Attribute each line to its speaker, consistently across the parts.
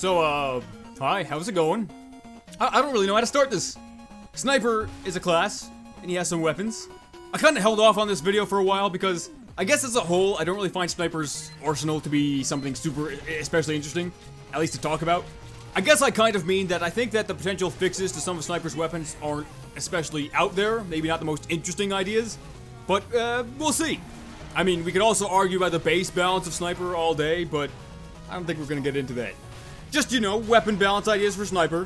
Speaker 1: Hi, how's it going? I don't really know how to start this. Sniper is a class, and he has some weapons. I kinda held off on this video for a while because I guess as a whole, I don't really find Sniper's arsenal to be something super especially interesting, at least to talk about. I guess I kind of mean that I think that the potential fixes to some of Sniper's weapons aren't especially out there, maybe not the most interesting ideas, but we'll see. I mean, we could also argue about the base balance of Sniper all day, but I don't think we're gonna get into that. Just, you know, weapon balance ideas for Sniper.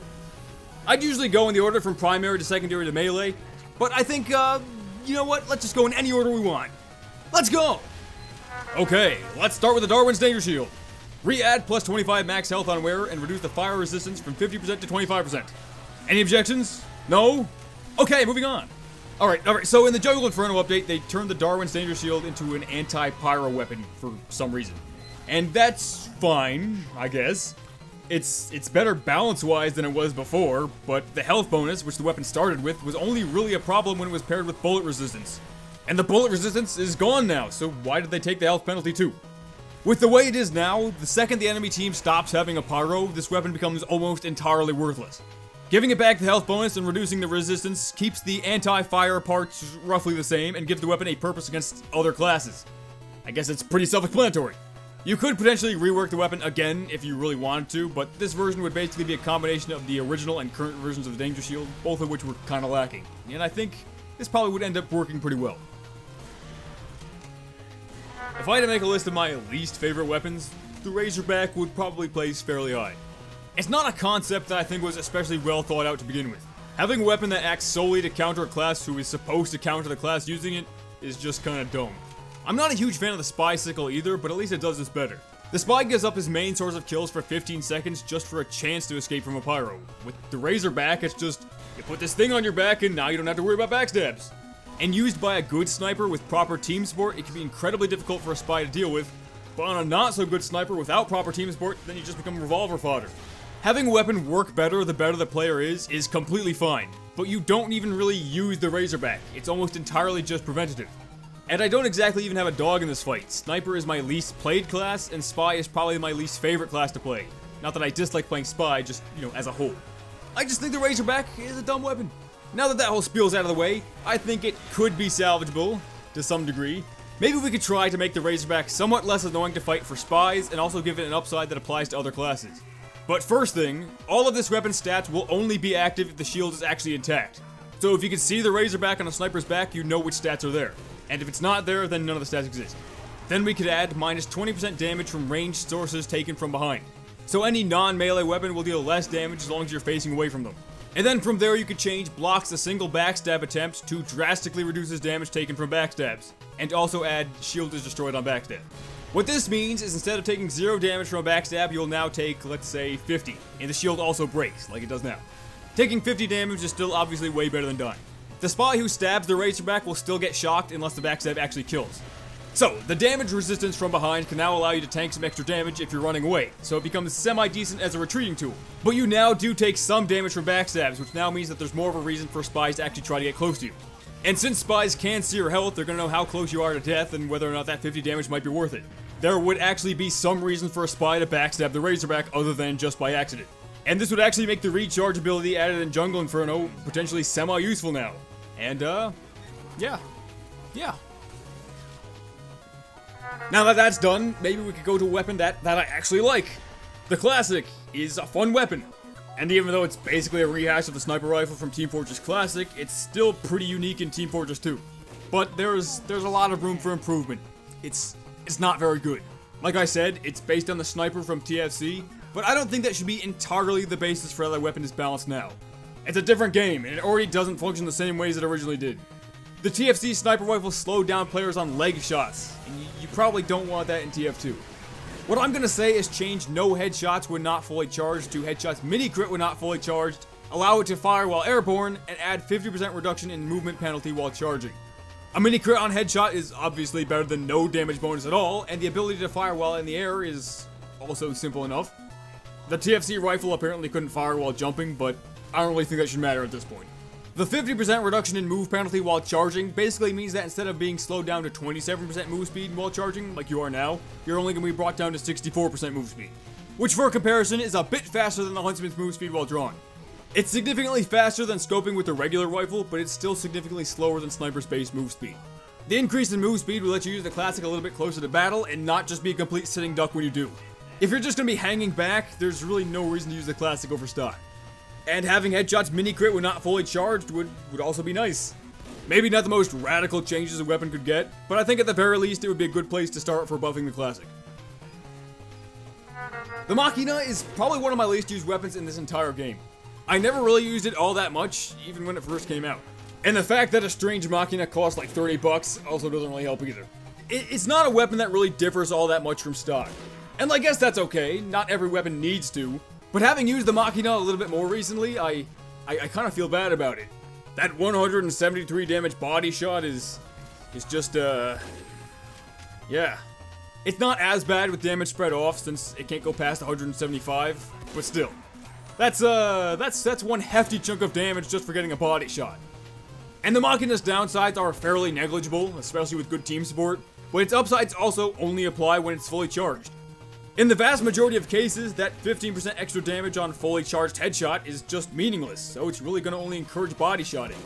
Speaker 1: I'd usually go in the order from primary to secondary to melee, but I think, you know what, let's just go in any order we want. Let's go! Okay, let's start with the Darwin's Danger Shield. Re-add plus 25 max health on wearer and reduce the fire resistance from 50% to 25%. Any objections? No? Okay, moving on. Alright, so in the Jungle Inferno update, they turned the Darwin's Danger Shield into an anti-pyro weapon for some reason. And that's fine, I guess. It's better balance-wise than it was before, but the health bonus, which the weapon started with, was only really a problem when it was paired with bullet resistance. And the bullet resistance is gone now, so why did they take the health penalty too? With the way it is now, the second the enemy team stops having a pyro, this weapon becomes almost entirely worthless. Giving it back the health bonus and reducing the resistance keeps the anti-fire parts roughly the same and gives the weapon a purpose against other classes. I guess it's pretty self-explanatory. You could potentially rework the weapon again if you really wanted to, but this version would basically be a combination of the original and current versions of the Danger Shield, both of which were kinda lacking. And I think this probably would end up working pretty well. If I had to make a list of my least favorite weapons, the Razorback would probably place fairly high. It's not a concept that I think was especially well thought out to begin with. Having a weapon that acts solely to counter a class who is supposed to counter the class using it is just kinda dumb. I'm not a huge fan of the Spy Sickle either, but at least it does this better. The Spy gives up his main source of kills for 15 seconds just for a chance to escape from a pyro. With the Razorback, it's just, you put this thing on your back and now you don't have to worry about backstabs. And used by a good sniper with proper team support, it can be incredibly difficult for a Spy to deal with, but on a not so good sniper without proper team support, then you just become revolver fodder. Having a weapon work better the better the player is completely fine, but you don't even really use the Razorback, it's almost entirely just preventative. And I don't exactly even have a dog in this fight. Sniper is my least played class, and Spy is probably my least favorite class to play. Not that I dislike playing Spy, just, you know, as a whole. I just think the Razorback is a dumb weapon. Now that whole spiel's out of the way, I think it could be salvageable, to some degree. Maybe we could try to make the Razorback somewhat less annoying to fight for Spies, and also give it an upside that applies to other classes. But first thing, all of this weapon's stats will only be active if the shield is actually intact. So if you can see the Razorback on a sniper's back, you know which stats are there. And if it's not there, then none of the stats exist. Then we could add minus 20% damage from ranged sources taken from behind. So any non-melee weapon will deal less damage as long as you're facing away from them. And then from there you could change blocks a single backstab attempt to drastically reduce his damage taken from backstabs. And also add shield is destroyed on backstab. What this means is instead of taking 0 damage from a backstab, you'll now take, let's say, 50. And the shield also breaks, like it does now. Taking 50 damage is still obviously way better than dying. The Spy who stabs the Razorback will still get shocked unless the backstab actually kills. So, the damage resistance from behind can now allow you to tank some extra damage if you're running away, so it becomes semi-decent as a retreating tool. But you now do take some damage from backstabs, which now means that there's more of a reason for Spies to actually try to get close to you. And since Spies can see your health, they're gonna know how close you are to death and whether or not that 50 damage might be worth it. There would actually be some reason for a Spy to backstab the Razorback other than just by accident. And this would actually make the recharge ability added in Jungle Inferno potentially semi-useful now. And, yeah. Now that that's done, maybe we could go to a weapon that I actually like. The Classic is a fun weapon. And even though it's basically a rehash of the sniper rifle from Team Fortress Classic, it's still pretty unique in Team Fortress 2. But there's a lot of room for improvement. It's not very good. Like I said, it's based on the sniper from TFC, but I don't think that should be entirely the basis for how that weapon is balanced now. It's a different game, and it already doesn't function the same ways it originally did. The TFC sniper rifle slowed down players on leg shots, and you probably don't want that in TF2. What I'm gonna say is change no headshots when not fully charged to headshots mini crit when not fully charged, allow it to fire while airborne, and add 50% reduction in movement penalty while charging. A mini crit on headshot is obviously better than no damage bonus at all, and the ability to fire while in the air is also simple enough. The TFC rifle apparently couldn't fire while jumping, but I don't really think that should matter at this point. The 50% reduction in move penalty while charging basically means that instead of being slowed down to 27% move speed while charging, like you are now, you're only going to be brought down to 64% move speed. which for comparison is a bit faster than the Huntsman's move speed while drawn. It's significantly faster than scoping with the regular rifle, but it's still significantly slower than Sniper's base move speed. The increase in move speed will let you use the classic a little bit closer to battle and not just be a complete sitting duck when you do. If you're just going to be hanging back, there's really no reason to use the classic over stock. And having headshots mini crit when not fully charged would also be nice. Maybe not the most radical changes a weapon could get, but I think at the very least it would be a good place to start for buffing the classic. The Machina is probably one of my least used weapons in this entire game. I never really used it all that much, even when it first came out. And the fact that a strange Machina costs like 30 bucks also doesn't really help either. It's not a weapon that really differs all that much from stock. And I guess that's okay, not every weapon needs to, but having used the Machina a little bit more recently, I kind of feel bad about it. That 173 damage body shot is just, yeah. It's not as bad with damage spread off since it can't go past 175, but still. That's one hefty chunk of damage just for getting a body shot. And the Machina's downsides are fairly negligible, especially with good team support, but its upsides also only apply when it's fully charged. In the vast majority of cases, that 15% extra damage on fully charged headshot is just meaningless, so it's really going to only encourage body shotting.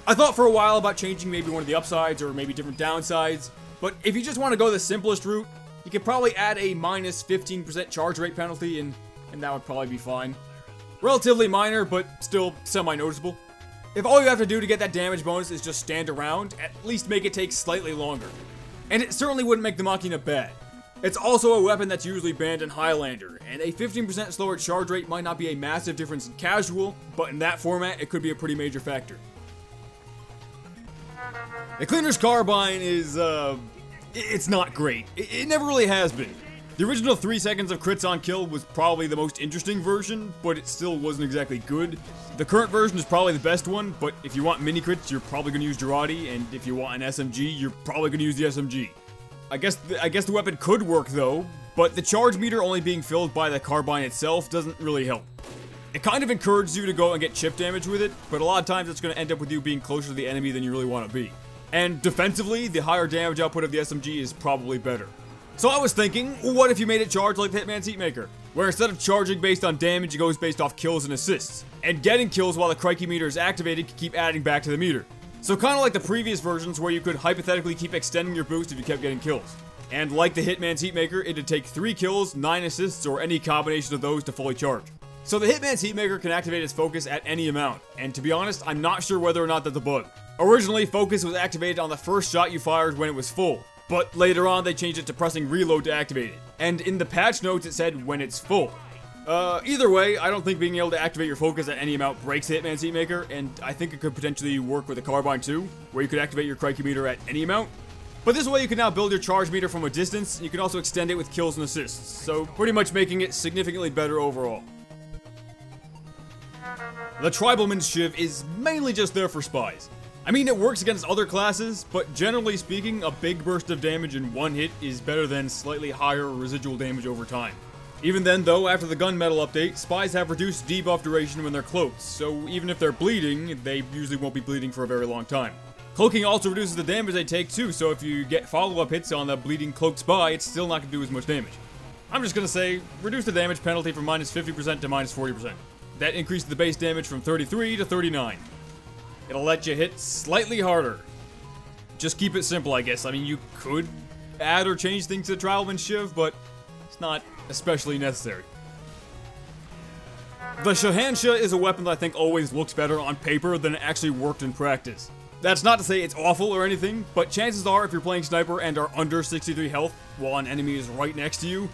Speaker 1: I thought for a while about changing maybe one of the upsides or maybe different downsides, but if you just want to go the simplest route, you could probably add a minus 15% charge rate penalty and that would probably be fine. Relatively minor, but still semi-noticeable. If all you have to do to get that damage bonus is just stand around, at least make it take slightly longer. And it certainly wouldn't make the Machina bad. It's also a weapon that's usually banned in Highlander, and a 15% slower charge rate might not be a massive difference in casual, but in that format it could be a pretty major factor. The Cleaner's Carbine is, it's not great. It never really has been. The original 3 seconds of crits on kill was probably the most interesting version, but it still wasn't exactly good. The current version is probably the best one, but if you want mini crits, you're probably going to use Jarate, and if you want an SMG, you're probably going to use the SMG. I guess the weapon could work though, but the charge meter only being filled by the Carbine itself doesn't really help. It kind of encourages you to go and get chip damage with it, but a lot of times it's going to end up with you being closer to the enemy than you really want to be. And defensively, the higher damage output of the SMG is probably better. So I was thinking, what if you made it charge like the Hitman's Heatmaker, where instead of charging based on damage, it goes based off kills and assists, and getting kills while the Crikey meter is activated can keep adding back to the meter. So kind of like the previous versions where you could hypothetically keep extending your boost if you kept getting kills. And like the Hitman's Heatmaker, it'd take 3 kills, 9 assists, or any combination of those to fully charge. So the Hitman's Heatmaker can activate its focus at any amount, and to be honest, I'm not sure whether or not that's a bug. Originally, focus was activated on the first shot you fired when it was full, but later on they changed it to pressing reload to activate it. And in the patch notes it said when it's full. Either way, I don't think being able to activate your focus at any amount breaks the Hitman's Heatmaker, and I think it could potentially work with a Carbine too, where you could activate your Crikey meter at any amount. But this way you can now build your charge meter from a distance, and you can also extend it with kills and assists, so pretty much making it significantly better overall. The Tribalman's Shiv is mainly just there for spies. I mean, it works against other classes, but generally speaking, a big burst of damage in one hit is better than slightly higher residual damage over time. Even then though, after the gunmetal update, spies have reduced debuff duration when they're cloaked, so even if they're bleeding, they usually won't be bleeding for a very long time. Cloaking also reduces the damage they take too, so if you get follow-up hits on the bleeding cloaked spy, it's still not going to do as much damage. I'm just going to say, reduce the damage penalty from minus 50% to minus 40%. That increases the base damage from 33 to 39. It'll let you hit slightly harder. Just keep it simple, I guess. I mean, you could add or change things to the Tribalman Shiv, but it's not especially necessary. The Shahanshah is a weapon that I think always looks better on paper than it actually worked in practice. That's not to say it's awful or anything, but chances are if you're playing Sniper and are under 63 health while an enemy is right next to you,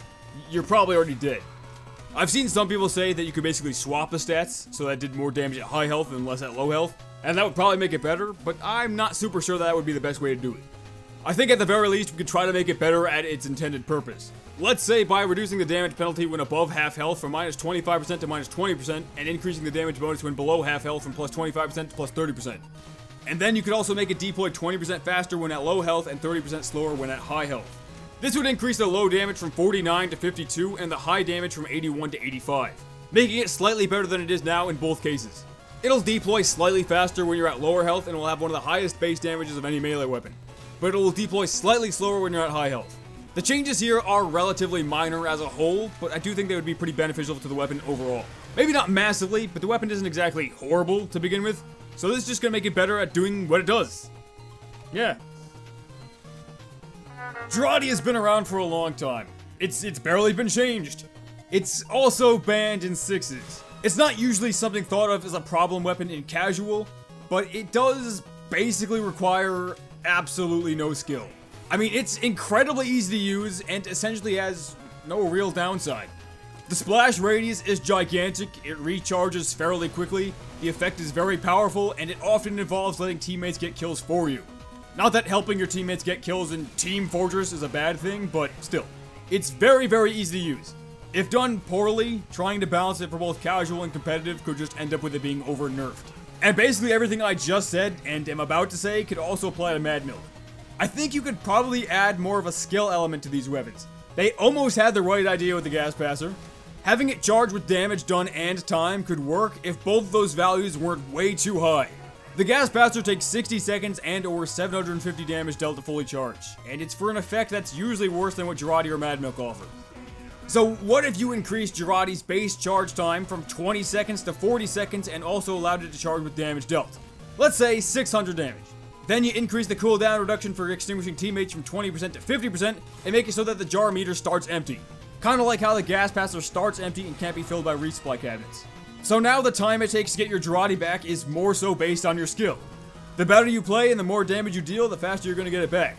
Speaker 1: you're probably already dead. I've seen some people say that you could basically swap the stats so that it did more damage at high health and less at low health, and that would probably make it better, but I'm not super sure that would be the best way to do it. I think at the very least we could try to make it better at its intended purpose. Let's say by reducing the damage penalty when above half health from minus 25% to minus 20% and increasing the damage bonus when below half health from plus 25% to plus 30%. And then you could also make it deploy 20% faster when at low health and 30% slower when at high health. This would increase the low damage from 49 to 52 and the high damage from 81 to 85, making it slightly better than it is now in both cases. It'll deploy slightly faster when you're at lower health and will have one of the highest base damages of any melee weapon, but it will deploy slightly slower when you're at high health. The changes here are relatively minor as a whole, but I do think they would be pretty beneficial to the weapon overall. Maybe not massively, but the weapon isn't exactly horrible to begin with, so this is just gonna make it better at doing what it does. Yeah. Jarate has been around for a long time. It's barely been changed. It's also banned in 6s. It's not usually something thought of as a problem weapon in casual, but it does basically require absolutely no skill. I mean, it's incredibly easy to use and essentially has no real downside. The splash radius is gigantic, it recharges fairly quickly, the effect is very powerful, and it often involves letting teammates get kills for you. Not that helping your teammates get kills in Team Fortress is a bad thing, but still. It's very, very easy to use. If done poorly, trying to balance it for both casual and competitive could just end up with it being over-nerfed. And basically everything I just said, and am about to say, could also apply to Mad Milk. I think you could probably add more of a skill element to these weapons. They almost had the right idea with the Gas Passer. Having it charge with damage done and time could work if both of those values weren't way too high. The Gas Passer takes 60 seconds and or 750 damage dealt to fully charge, and it's for an effect that's usually worse than what Jarate or Mad Milk offer. So what if you increased Jarate's base charge time from 20 seconds to 40 seconds and also allowed it to charge with damage dealt? Let's say 600 damage. Then you increase the cooldown reduction for extinguishing teammates from 20% to 50% and make it so that the jar meter starts empty. Kinda like how the Gas Passer starts empty and can't be filled by resupply cabinets. So now the time it takes to get your Jarate back is more so based on your skill. The better you play and the more damage you deal, the faster you're gonna get it back.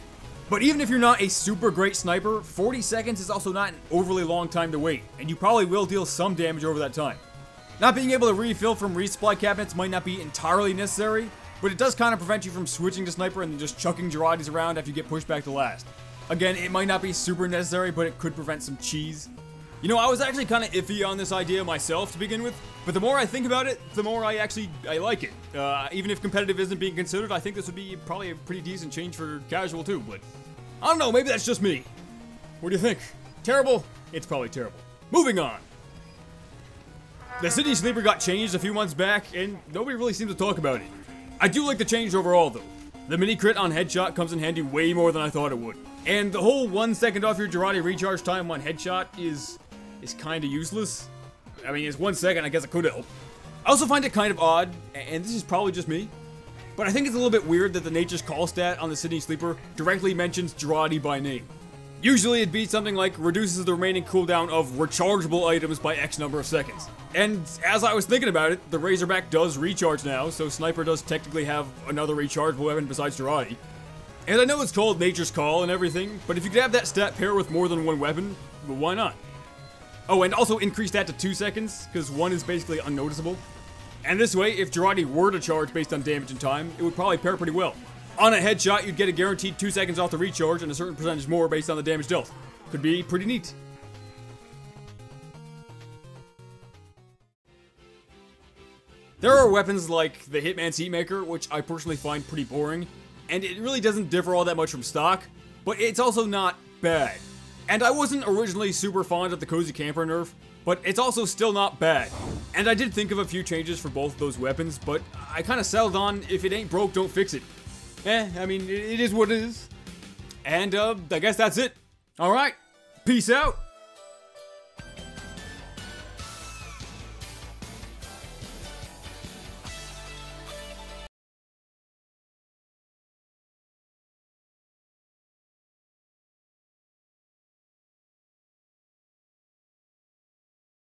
Speaker 1: But even if you're not a super great sniper, 40 seconds is also not an overly long time to wait, and you probably will deal some damage over that time. Not being able to refill from resupply cabinets might not be entirely necessary, but it does kind of prevent you from switching to sniper and then just chucking Jarates around after you get pushed back to last. Again, it might not be super necessary, but it could prevent some cheese. You know, I was actually kind of iffy on this idea myself to begin with, but the more I think about it, the more I like it. Even if competitive isn't being considered, I think this would be probably a pretty decent change for casual too, but I don't know, maybe that's just me. What do you think? Terrible? It's probably terrible. Moving on. The City Sleeper got changed a few months back, and nobody really seems to talk about it. I do like the change overall though. The mini crit on headshot comes in handy way more than I thought it would. And the whole 1 second off your Jarate recharge time on headshot is kind of useless. I mean, it's 1 second, I guess it could help. I also find it kind of odd, and this is probably just me, but I think it's a little bit weird that the Nature's Call stat on the City Sleeper directly mentions Jarate by name. Usually it'd be something like reduces the remaining cooldown of rechargeable items by X number of seconds. And as I was thinking about it, the Razorback does recharge now, so Sniper does technically have another rechargeable weapon besides Jarate. And I know it's called Nature's Call and everything, but if you could have that stat pair with more than one weapon, well, why not? Oh, and also increase that to 2 seconds, because 1 is basically unnoticeable. And this way, if Jarate were to charge based on damage and time, it would probably pair pretty well. On a headshot, you'd get a guaranteed 2 seconds off the recharge and a certain percentage more based on the damage dealt. Could be pretty neat. There are weapons like the Hitman's Heatmaker, which I personally find pretty boring, and it really doesn't differ all that much from stock, but it's also not bad. And I wasn't originally super fond of the Cozy Camper nerf, but it's also still not bad. And I did think of a few changes for both of those weapons, but I kind of settled on if it ain't broke, don't fix it. I mean, it is what it is. And I guess that's it. Alright, peace out.